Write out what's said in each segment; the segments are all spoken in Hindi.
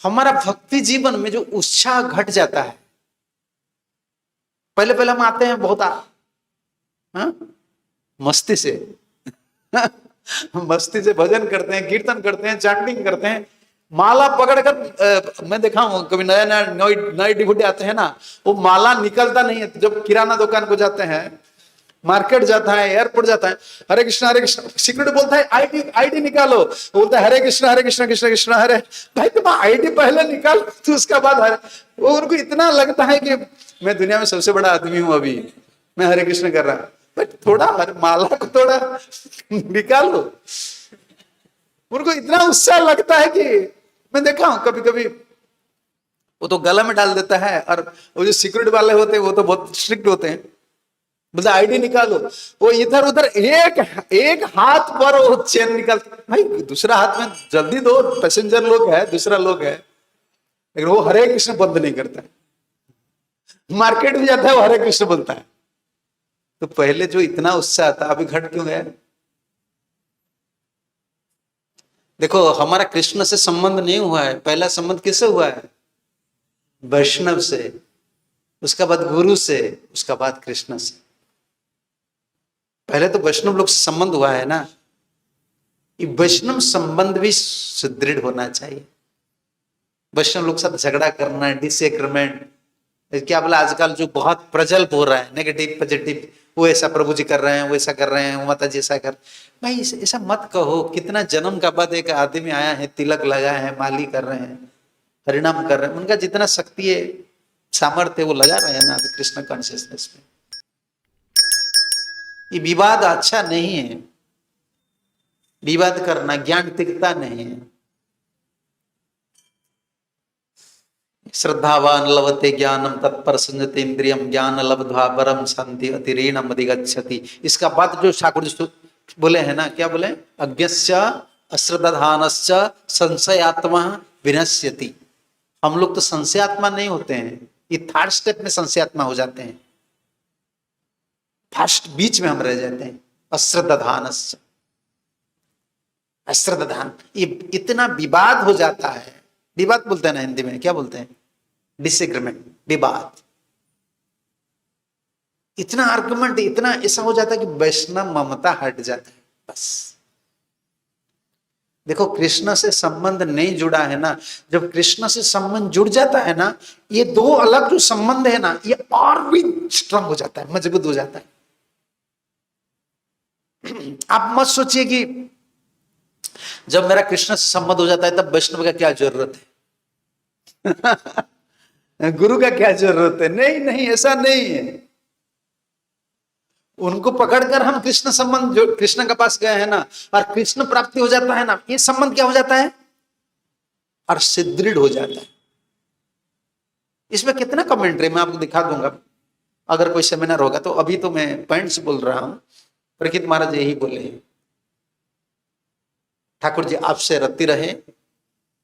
हमारा भक्ति जीवन में जो उत्साह घट जाता है। पहले पहले हम आते हैं बहुत हाँ? मस्ती से मस्ती से भजन करते हैं, कीर्तन करते हैं, चैंटिंग करते हैं, माला पकड़कर मैं देखा हूं कभी नया नया नए डिवोटी आते हैं ना, वो माला निकलता नहीं है। जब किराना दुकान को जाते हैं, मार्केट जाता है, एयरपोर्ट जाता है, हरे कृष्ण सिक्योरिटी बोलता है आईडी आईडी निकालो, बोलता है हरे कृष्ण कृष्ण कृष्ण हरे। भाई तुम आईडी पहले निकाल तो उसका बाद हरे। वो उनको इतना लगता है कि मैं दुनिया में सबसे बड़ा आदमी हूं, अभी मैं हरे कृष्ण कर रहा। बट थोड़ा माला को थोड़ा निकालो। उनको इतना उत्साह लगता है कि मैं देखा हूं कभी कभी वो तो गला में डाल देता है, और वो जो सिक्योरिटी वाले होते हैं वो तो बहुत स्ट्रिक्ट होते हैं, बोलते आईडी निकालो। वो इधर उधर एक हाथ पर वो चेन निकाल, भाई दूसरा हाथ में जल्दी दो, पैसेंजर लोग है, दूसरा लोग है। लेकिन वो हरे कृष्ण बंद नहीं करता है। मार्केट में जाता है वो हरे कृष्ण बोलता है। तो पहले जो इतना उत्साह था अभी घट क्यों गया? देखो हमारा कृष्ण से संबंध नहीं हुआ है। पहला संबंध किससे हुआ है? वैष्णव से, उसका बाद गुरु से, उसका बाद कृष्ण से। पहले तो वैष्णव लोग से संबंध हुआ है ना। ये वैष्णव संबंध भी सुदृढ़ होना चाहिए। वैष्णव लोग साथ झगड़ा करना, डिसएग्रीमेंट, क्या बोला आजकल जो बहुत प्रजल्प हो रहा है, नेगेटिव पॉजिटिव, वो ऐसा प्रभु जी कर रहे हैं, वो ऐसा कर रहे हैं, वो माता जी ऐसा कर। भाई ऐसा मत कहो। कितना जन्म का बाद एक आदमी आया है, तिलक लगाया है, माली कर रहे हैं, हरिनाम कर रहे हैं, उनका जितना शक्ति है, सामर्थ्य वो लगा रहे हैं ना कृष्ण कॉन्शियसनेस में। ये विवाद अच्छा नहीं है। विवाद करना ज्ञान टिकता नहीं है। श्रद्धावान लभते ज्ञानम तत्पर संजते इंद्रियम ज्ञान लब्ध्वा परम शांति अतिरीणम अधिगच्छति। इसका बाद जो ठाकुर जी बोले हैं ना, क्या बोले? अज्ञस्य अश्रद्धानश्च संशयात्मा विनश्यति। हम लोग तो संशयात्मा नहीं होते हैं, ये थर्ड स्टेप में संशयात्मा हो जाते हैं। फर्स्ट बीच में हम रह जाते हैं। अश्रद्धानश्च, अश्रद्धान, ये इतना विवाद हो जाता है। विवाद बोलते हैं ना हिंदी में, क्या बोलते हैं? डिसएग्रीमेंट, विवाद। इतना आर्गुमेंट, इतना ऐसा हो जाता है कि वैष्णव ममता हट जाता है बस। देखो कृष्ण से संबंध नहीं जुड़ा है ना, जब कृष्ण से संबंध जुड़ जाता है ना, ये दो अलग जो संबंध है ना, ये और भी स्ट्रांग हो जाता है, मजबूत हो जाता है। आप मत सोचिए कि जब मेरा कृष्ण से संबंध हो जाता है तब वैष्णव का क्या जरूरत है गुरु का क्या जरूरत है? नहीं नहीं, ऐसा नहीं है। उनको पकड़कर हम कृष्ण संबंध, जो कृष्ण के पास गए हैं ना, और कृष्ण प्राप्ति हो जाता है ना, ये संबंध क्या हो जाता है? और सुदृढ़ हो जाता है। इसमें कितना कमेंट्री मैं आपको दिखा दूंगा, अगर कोई सेमिनार होगा तो। अभी तो मैं पॉइंट्स बोल रहा हूं। प्रकृत महाराज यही बोले, ठाकुर जी आपसे रति रहे,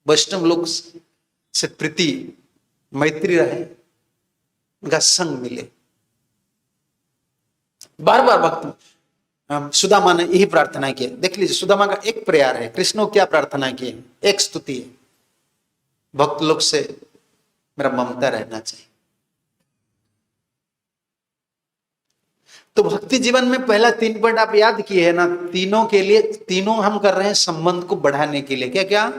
वैष्णव लोग से प्रीति मैत्री रहे, उनका संग मिले। बार बार भक्त सुदामा ने यही प्रार्थना की। देख लीजिए, सुदामा का एक प्रेयर है, कृष्ण को क्या प्रार्थना की है? एक स्तुति है, भक्त लोग से मेरा ममता रहना चाहिए। तो भक्ति जीवन में पहला 3 पॉइंट आप याद किए हैं ना, तीनों के लिए, तीनों हम कर रहे हैं संबंध को बढ़ाने के लिए। क्या क्या?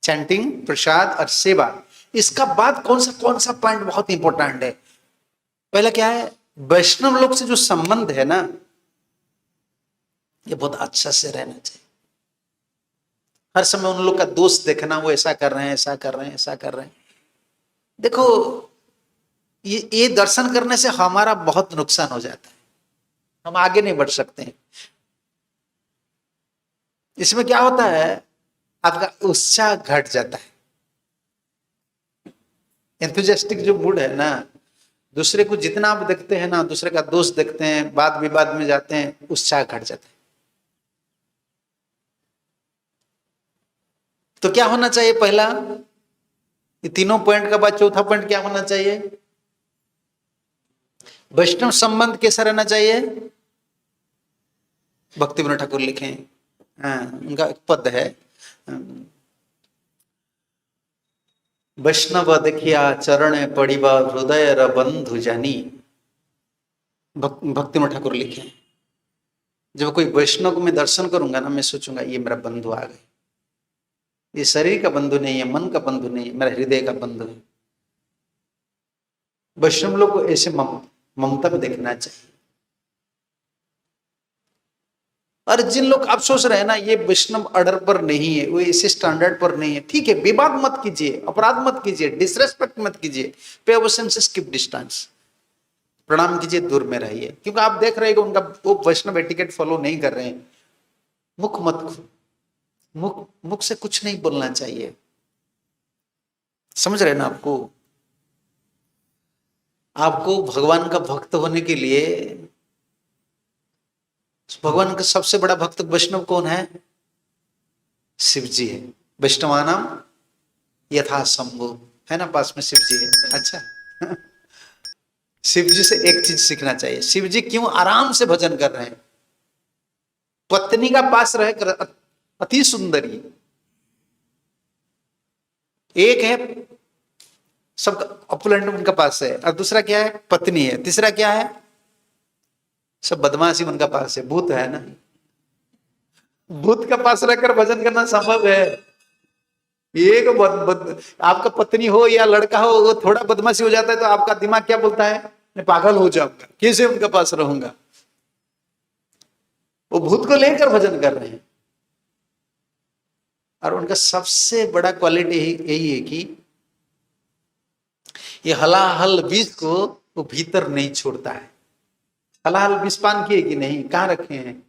चैंटिंग, प्रसाद और सेवा। इसका बाद कौन सा पॉइंट बहुत इंपॉर्टेंट है? पहला क्या है? वैष्णव लोग से जो संबंध है ना, ये बहुत अच्छा से रहना चाहिए। हर समय उन लोग का दोष देखना, वो ऐसा कर रहे हैं, ऐसा कर रहे हैं, ऐसा कर रहे हैं। देखो ये दर्शन करने से हमारा बहुत नुकसान हो जाता है, हम आगे नहीं बढ़ सकते हैं। इसमें क्या होता है? आपका उत्साह घट जाता है। एंथुजियास्टिक जो मूड है ना, दूसरे को जितना आप देखते हैं ना, दूसरे का दोष देखते हैं, वाद विवाद में जाते हैं, उत्साह घट जाता है। तो क्या होना चाहिए? पहला, ये तीनों पॉइंट का बाद चौथा पॉइंट क्या होना चाहिए? वैष्णव संबंध कैसा रहना चाहिए? भक्ति विनोद ठाकुर लिखे, उनका एक पद है, वैष्णव देखिया चरण पड़िबा हृदय र बंधु जानी। भक्ति में ठाकुर लिखे हैं, जब कोई वैष्णव को मैं दर्शन करूंगा ना, मैं सोचूंगा ये मेरा बंधु आ गए। ये शरीर का बंधु नहीं है, मन का बंधु नहीं है, मेरा हृदय का बंधु है। वैष्णव लोग को ऐसे ममता में देखना चाहिए। और जिन लोग आप सोच रहे हैं ना ये वैष्णव ऑर्डर पर नहीं है, वो इसी स्टैंडर्ड पर नहीं है, ठीक है, विवाद मत कीजिए, अपराध मत कीजिए, डिसरेस्पेक्ट मत कीजिए, पे ओशन से कीप डिस्टेंस, प्रणाम कीजिए, दूर में रहिए। क्योंकि आप देख रहे हैं कि उनका वो वैष्णव एटिकेट फॉलो नहीं कर रहे हैं। मुख से कुछ नहीं बोलना चाहिए, समझ रहे हैं ना? आपको भगवान का भक्त होने के लिए, भगवान का सबसे बड़ा भक्त वैष्णव कौन है? शिव जी है। वैष्णवानाम यथा शंभु, है ना, पास में शिव जी है। अच्छा शिव जी से एक चीज सीखना चाहिए। शिव जी क्यों आराम से भजन कर रहे हैं? पत्नी का पास रहकर अति सुंदरी, एक है सबका अपलैंड उनका पास है, और दूसरा क्या है? पत्नी है। तीसरा क्या है? सब बदमाशी उनका पास है, भूत है ना। भूत का पास रहकर भजन करना संभव है? एक आपका पत्नी हो या लड़का हो, वो थोड़ा बदमाशी हो जाता है तो आपका दिमाग क्या बोलता है? मैं पागल हो जाऊंगा, कैसे उनका पास रहूंगा। वो भूत को लेकर भजन कर रहे हैं। और उनका सबसे बड़ा क्वालिटी यही है कि ये हलाहल विष को वो भीतर नहीं छोड़ता है। हलाहल विष पान किए कि नहीं? कहाँ रखे हैं?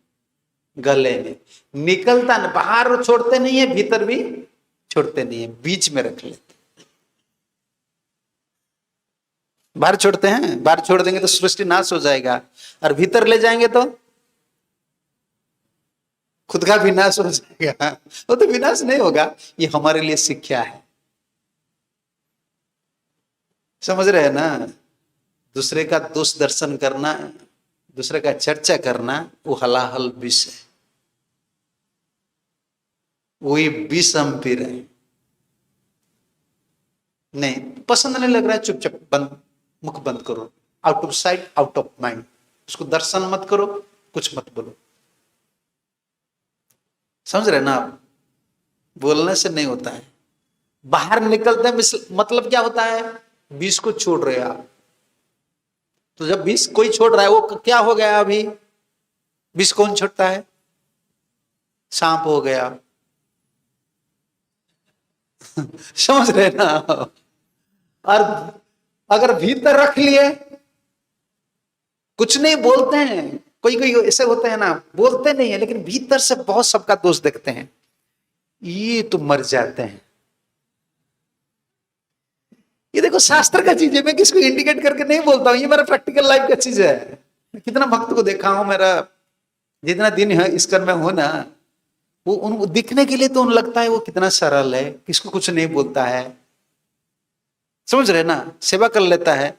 गले में। निकलता ना, बाहर छोड़ते नहीं है, भीतर भी छोड़ते नहीं है, बीच में रख लेते। बाहर छोड़ते हैं, बाहर छोड़ देंगे तो सृष्टि नाश हो जाएगा, और भीतर ले जाएंगे तो खुद का विनाश हो जाएगा। वो तो विनाश नहीं होगा। ये हमारे लिए शिक्षा है, समझ रहे हैं ना? दूसरे का दोष दर्शन करना, दूसरे का चर्चा करना, वो हलाहल विष है। वही विष हम पी रहे हैं। नहीं पसंद नहीं लग रहा है, चुपचाप बंद, मुख बंद करो। Out of sight out of mind. उसको दर्शन मत करो, कुछ मत बोलो। समझ रहे ना आप? बोलने से नहीं होता है, बाहर निकलते हैं। मतलब क्या होता है? विष को छोड़ रहे आप। तो जब विष कोई छोड़ रहा है, वो क्या हो गया? अभी विष कौन छोड़ता है? सांप हो गया। समझ रहे ना? और अगर भीतर रख लिए, कुछ नहीं बोलते हैं, कोई कोई ऐसे होते हैं ना, बोलते नहीं है लेकिन भीतर से बहुत सबका दोष देखते हैं, ये तो मर जाते हैं। ये देखो शास्त्र का चीज है, मैं किसको इंडिकेट करके नहीं बोलता हूं, ये मेरा प्रैक्टिकल लाइफ का चीज है। मैं कितना भक्त को देखा हूं, मेरा जितना दिन है इस कर्म में हो ना, वो उनको दिखने के लिए तो उन लगता है वो कितना सरल है, किसको कुछ नहीं बोलता है, समझ रहे ना, सेवा कर लेता है,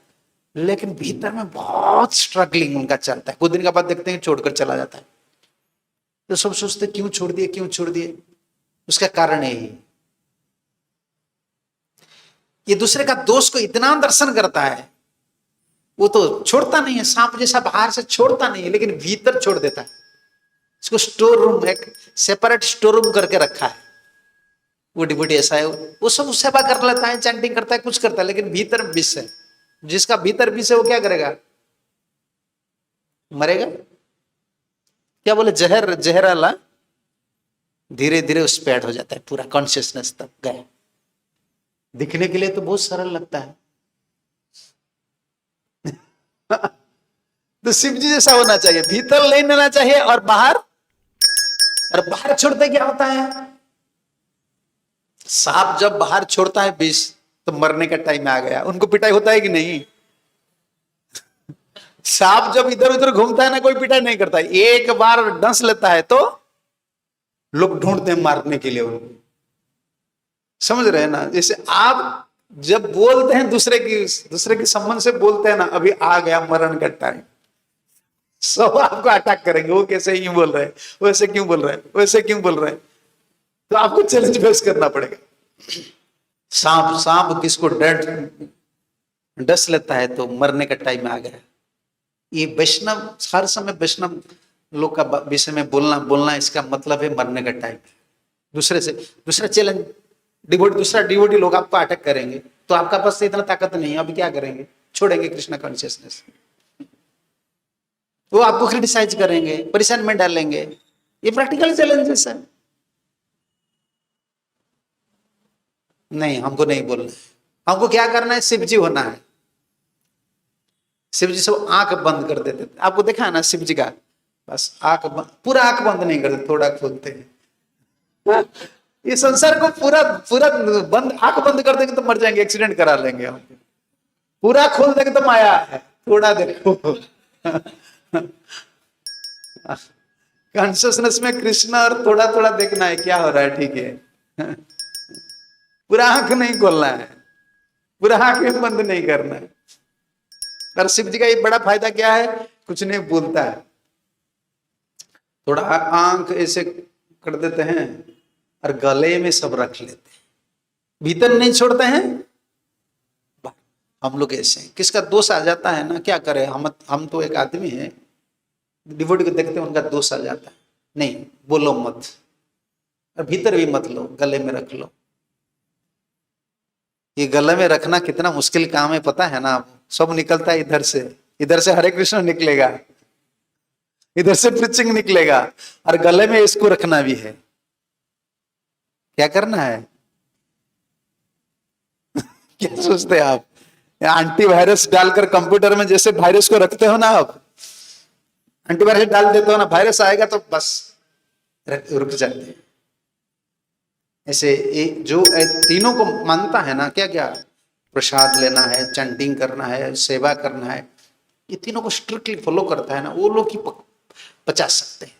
लेकिन भीतर में बहुत स्ट्रगलिंग उनका चलता है। कुछ दिन के बाद देखते हैं छोड़कर चला जाता है, तो सब सोचते क्यों छोड़ दिए, क्यों छोड़ दिए? उसका कारण यही, ये दूसरे का दोष को इतना दर्शन करता है, वो तो छोड़ता नहीं है, सांप जैसा बाहर से छोड़ता नहीं है, लेकिन भीतर छोड़ देता है। इसको स्टोर रूम, एक सेपरेट स्टोर रूम करके रखा है। वो डिबूटी ऐसा है, वो सब सेवा कर लेता है, चैंटिंग करता है, कुछ करता है, लेकिन भीतर विष है। जिसका भीतर विष है वो क्या करेगा? मरेगा। क्या बोले? जहर, जहर वाला धीरे धीरे उस पे ऐड हो जाता है, पूरा कॉन्शियसनेस तक गए। दिखने के लिए तो बहुत सरल लगता है। तो शिव जी जैसा होना चाहिए, भीतर ले लेना चाहिए और बाहर छोड़ते क्या होता है? सांप जब बाहर छोड़ता है विष, तो मरने का टाइम आ गया। उनको पिटाई होता है कि नहीं? सांप जब इधर उधर घूमता है ना, कोई पिटाई नहीं करता है, एक बार डंस लेता है तो लोग ढूंढते हैं मारने के लिए उनको। समझ रहे हैं ना? जैसे आप जब बोलते हैं दूसरे की संबंध से बोलते हैं ना, अभी आ गया मरण का टाइम, सब आपको अटैक करेंगे। वो कैसे यूं बोल रहे हैं, वैसे क्यों बोल रहे हैं, वैसे क्यों बोल रहे हैं? तो आपको चैलेंज फेस करना पड़ेगा। सांप सांप किसको डस लेता है तो मरने का टाइम आ गया। ये वैष्णव हर समय वैष्णव लोग का विषय में बोलना इसका मतलब है मरने का टाइम। दूसरा चैलेंज दूसरा डिवोटी लोग आपको अटैक करेंगे तो आपका पास से इतना ताकत नहीं है, अभी क्या करेंगे? छोड़ेंगे कृष्णा कॉन्शियसनेस। वो आपको क्रिटिसाइज करेंगे, परेशान में डालेंगे। ये प्रैक्टिकल चैलेंजेस है। नहीं, हमको नहीं बोलना है। हमको क्या करना है? शिव जी होना है। शिव जी सब आंख बंद कर देते थे, आपको देखा है ना शिव जी का, बस आंख पूरा आंख बंद नहीं करते, थोड़ा खोलते हैं। ये संसार को पूरा पूरा बंद, आंख बंद कर देंगे तो मर जाएंगे, एक्सीडेंट करा लेंगे हम। पूरा खोल देंगे तो माया है, थोड़ा देखो। कॉन्शियसनेस में कृष्ण और थोड़ा थोड़ा देखना है क्या हो रहा है, ठीक है। पूरा आंख नहीं खोलना है, पूरा आंख बंद नहीं करना है। पर शिव जी का ये बड़ा फायदा क्या है? कुछ नहीं बोलता है, थोड़ा आंख ऐसे कर देते हैं और गले में सब रख लेते हैं, भीतर नहीं छोड़ते हैं। हम लोग ऐसे हैं, किसका दोष आ जाता है ना, क्या करें हम तो एक आदमी है, डिवोटी को देखते हैं उनका दोष आ जाता है, नहीं बोलो मत, और भीतर भी मत लो, गले में रख लो। ये गले में रखना कितना मुश्किल काम है पता है ना आपको? सब निकलता है इधर से हरे कृष्ण निकलेगा, इधर से प्रीचिंग निकलेगा, और गले में इसको रखना भी है। क्या करना है? क्या सोचते हैं आप? एंटीवायरस डालकर कंप्यूटर में जैसे वायरस को रखते हो ना आप, एंटीवायरस डाल देते हो ना, वायरस आएगा तो बस रुक जाते हैं। ऐसे जो तीनों को मानता है ना, क्या क्या प्रसाद लेना है, चैंटिंग करना है, सेवा करना है, ये तीनों को स्ट्रिक्टली फॉलो करता है ना, वो लोग ही पचा सकते हैं।